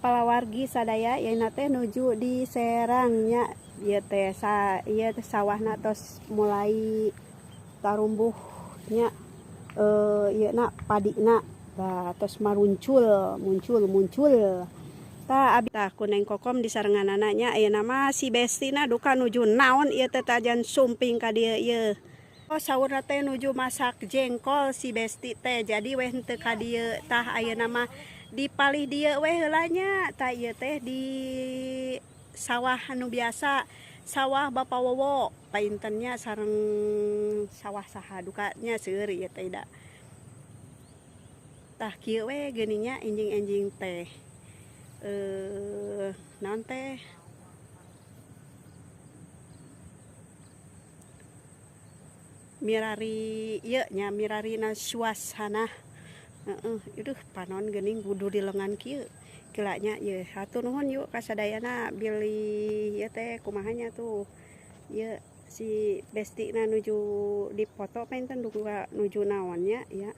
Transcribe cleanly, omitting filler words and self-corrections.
palawargi sadaya yeuna teh nuju di Serangnya ieu teh ieu sawahna tos mulai tarumbuhnya ieuna padina tos muncul tah abi tah ku Neng Kokom di sarenganana nya ayeuna mah si Bestina duka nuju naon ieu teh tajan sumping ka dieu ieu. Oh saurna teh nuju masak jengkol si Besti teh jadi weh henteu ka dieu tah ayeuna mah dipalih dieu weh heula nya tah ieu teh di sawah anu biasa sawah Bapak Wowo paintennya sareng sawah saha duka nya seueur ieu teh da. Tah kieu we geuninya enjing-enjing teh naon teh mirari ieu nya mirarina suasana aduh panon geuning kudu di lengan kieu geula nya ieu hatur nuhun yuk ka sadayana bili ieu teh kumaha nya tuh ieu si Bestina nuju dipoto painten duka nuju naonnya ya.